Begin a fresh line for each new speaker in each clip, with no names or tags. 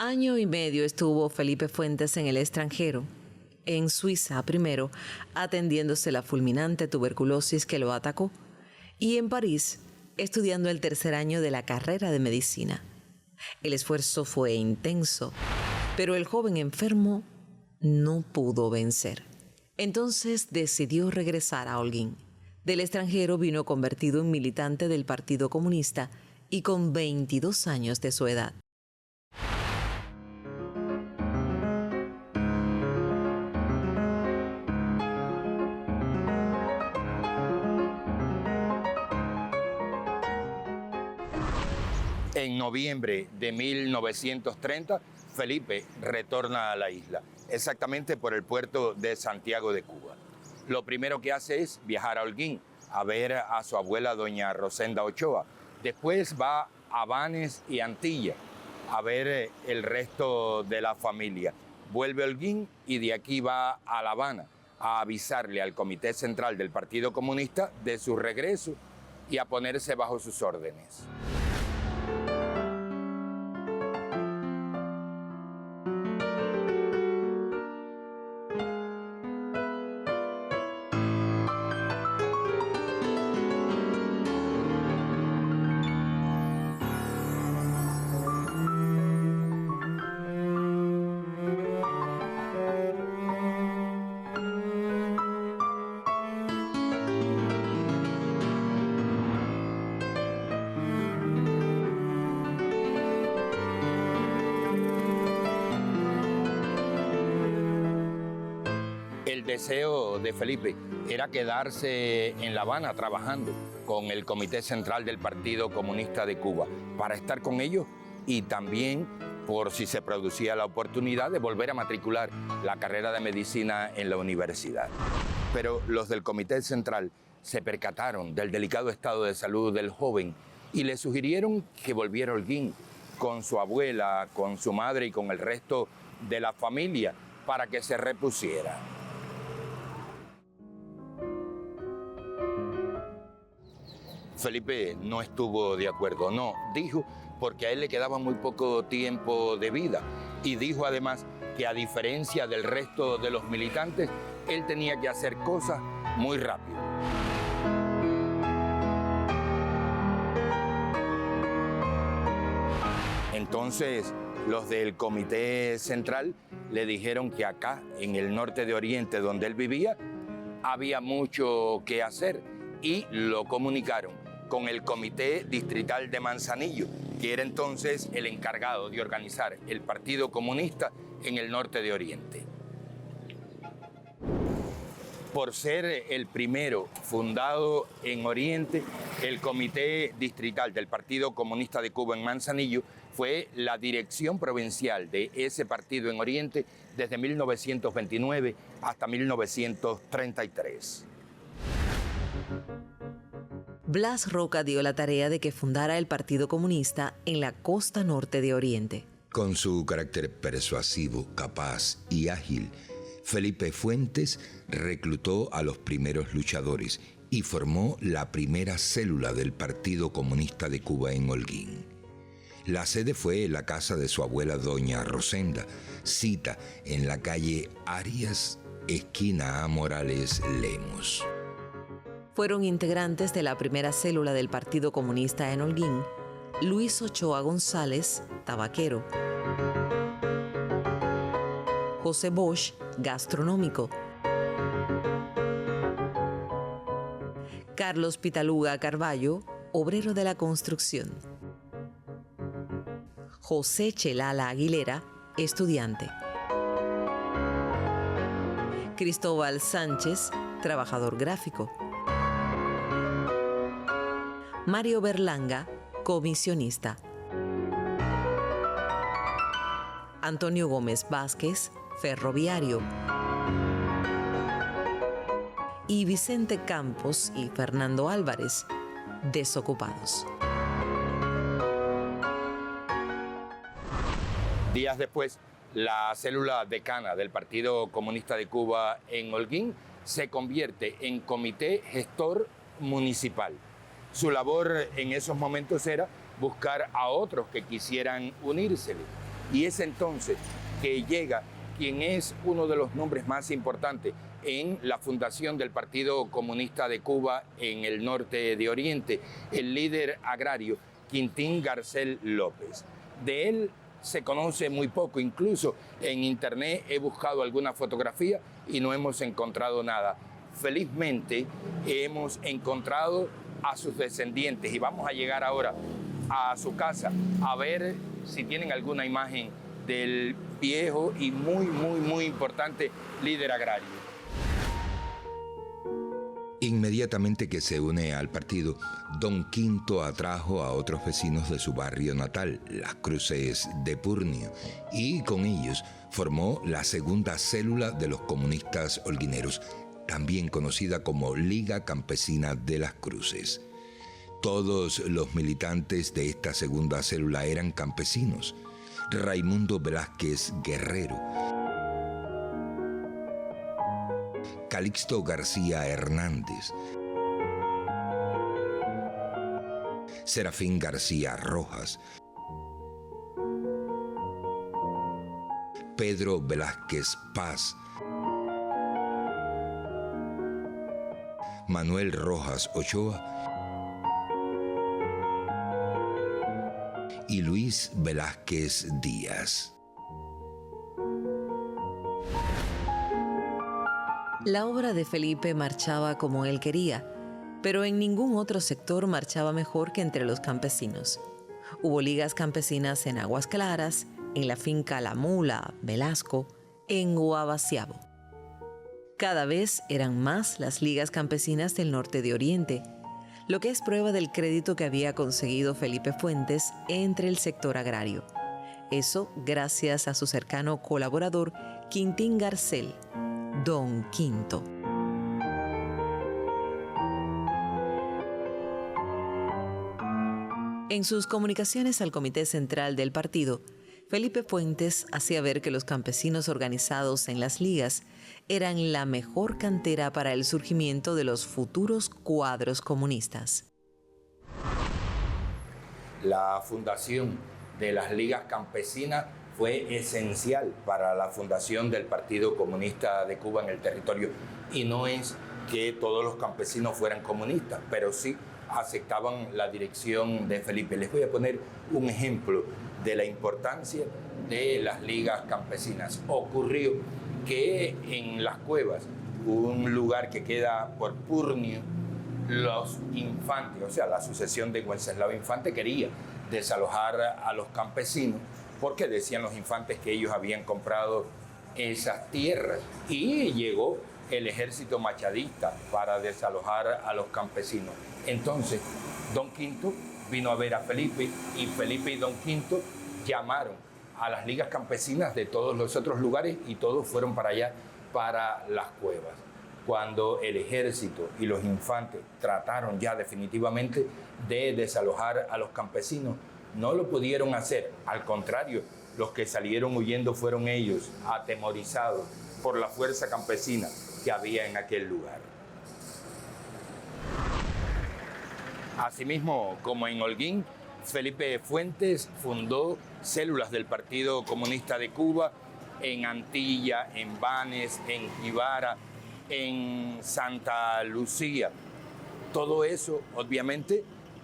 Año y medio estuvo Felipe Fuentes en el extranjero, en Suiza primero, atendiéndose la fulminante tuberculosis que lo atacó, y en París, estudiando el tercer año de la carrera de medicina. El esfuerzo fue intenso, pero el joven enfermo no pudo vencer. Entonces decidió regresar a Holguín. Del extranjero vino convertido en militante del Partido Comunista y con 22 años de su edad.
En noviembre de 1930, Felipe retorna a la isla, exactamente por el puerto de Santiago de Cuba. Lo primero que hace es viajar a Holguín, a ver a su abuela doña Rosenda Ochoa. Después va a Banes y Antilla, a ver el resto de la familia. Vuelve a Holguín y de aquí va a La Habana, a avisarle al Comité Central del Partido Comunista de su regreso y a ponerse bajo sus órdenes. El deseo de Felipe era quedarse en La Habana trabajando con el Comité Central del Partido Comunista de Cuba para estar con ellos y también por si se producía la oportunidad de volver a matricular la carrera de medicina en la universidad. Pero los del Comité Central se percataron del delicado estado de salud del joven y le sugirieron que volviera a Holguín con su abuela, con su madre y con el resto de la familia para que se repusiera. Felipe no estuvo de acuerdo, no, dijo, porque a él le quedaba muy poco tiempo de vida y dijo además que a diferencia del resto de los militantes, él tenía que hacer cosas muy rápido. Entonces, los del Comité Central le dijeron que acá, en el norte de Oriente, donde él vivía, había mucho que hacer y lo comunicaron con el Comité Distrital de Manzanillo, que era entonces el encargado de organizar el Partido Comunista en el norte de Oriente. Por ser el primero fundado en Oriente, el Comité Distrital del Partido Comunista de Cuba en Manzanillo fue la dirección provincial de ese partido en Oriente desde 1929 hasta 1933.
Blas Roca dio la tarea de que fundara el Partido Comunista en la costa norte de Oriente.
Con su carácter persuasivo, capaz y ágil, Felipe Fuentes reclutó a los primeros luchadores y formó la primera célula del Partido Comunista de Cuba en Holguín. La sede fue la casa de su abuela doña Rosenda, cita en la calle Arias, esquina A. Morales Lemos.
Fueron integrantes de la primera célula del Partido Comunista en Holguín, Luis Ochoa González, tabaquero; José Bosch, gastronómico; Carlos Pitaluga Carballo, obrero de la construcción; José Chelala Aguilera, estudiante; Cristóbal Sánchez, trabajador gráfico; Mario Berlanga, comisionista; Antonio Gómez Vázquez, ferroviario; y Vicente Campos y Fernando Álvarez, desocupados.
Días después, la célula decana del Partido Comunista de Cuba en Holguín se convierte en comité gestor municipal. Su labor en esos momentos era buscar a otros que quisieran unírsele. Y es entonces que llega quien es uno de los nombres más importantes en la fundación del Partido Comunista de Cuba en el norte de Oriente, el líder agrario Quintín Garcés López. De él se conoce muy poco, incluso en internet he buscado alguna fotografía y no hemos encontrado nada. Felizmente hemos encontrado a sus descendientes y vamos a llegar ahora a su casa a ver si tienen alguna imagen del viejo y muy importante líder agrario.
Inmediatamente que se une al partido, Don Quinto atrajo a otros vecinos de su barrio natal, Las Cruces de Purnio, y con ellos formó la segunda célula de los comunistas holguineros, también conocida como Liga Campesina de Las Cruces. Todos los militantes de esta segunda célula eran campesinos. Raimundo Velázquez Guerrero, Calixto García Hernández, Serafín García Rojas, Pedro Velázquez Paz, Manuel Rojas Ochoa y Luis Velázquez Díaz.
La obra de Felipe marchaba como él quería, pero en ningún otro sector marchaba mejor que entre los campesinos. Hubo ligas campesinas en Aguas Claras, en la finca La Mula, Velasco, en Guabaciabo. Cada vez eran más las ligas campesinas del norte de Oriente, lo que es prueba del crédito que había conseguido Felipe Fuentes entre el sector agrario. Eso gracias a su cercano colaborador Quintín Garcés, Don Quinto. En sus comunicaciones al Comité Central del partido, Felipe Fuentes hacía ver que los campesinos organizados en las ligas eran la mejor cantera para el surgimiento de los futuros cuadros comunistas.
La fundación de las ligas campesinas fue esencial para la fundación del Partido Comunista de Cuba en el territorio. Y no es que todos los campesinos fueran comunistas, pero sí aceptaban la dirección de Felipe. Les voy a poner un ejemplo de la importancia de las ligas campesinas. Ocurrió que en Las Cuevas, un lugar que queda por Purnio, los Infantes, o sea, la sucesión de Wenceslao Infante, quería desalojar a los campesinos porque decían los Infantes que ellos habían comprado esas tierras, y llegó el ejército machadista para desalojar a los campesinos. Entonces, Don Quinto vino a ver a Felipe, y Felipe y Don Quinto llamaron a las ligas campesinas de todos los otros lugares y todos fueron para allá, para Las Cuevas. Cuando el ejército y los Infantes trataron ya definitivamente de desalojar a los campesinos, no lo pudieron hacer. Al contrario, los que salieron huyendo fueron ellos, atemorizados por la fuerza campesina que había en aquel lugar. Asimismo, como en Holguín, Felipe Fuentes fundó células del Partido Comunista de Cuba en Antilla, en Banes, en Jibara, en Santa Lucía. Todo eso, obviamente,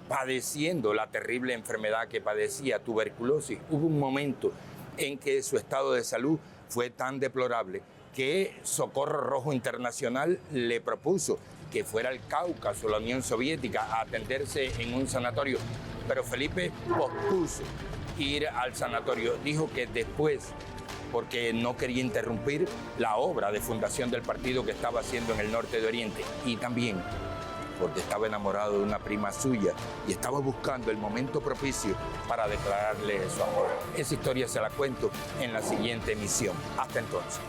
padeciendo la terrible enfermedad que padecía, tuberculosis. Hubo un momento en que su estado de salud fue tan deplorable que Socorro Rojo Internacional le propuso que fuera al Cáucaso, la Unión Soviética, a atenderse en un sanatorio. Pero Felipe pospuso ir al sanatorio. Dijo que después, porque no quería interrumpir la obra de fundación del partido que estaba haciendo en el norte de Oriente, y también porque estaba enamorado de una prima suya y estaba buscando el momento propicio para declararle su amor. Esa historia se la cuento en la siguiente emisión. Hasta entonces.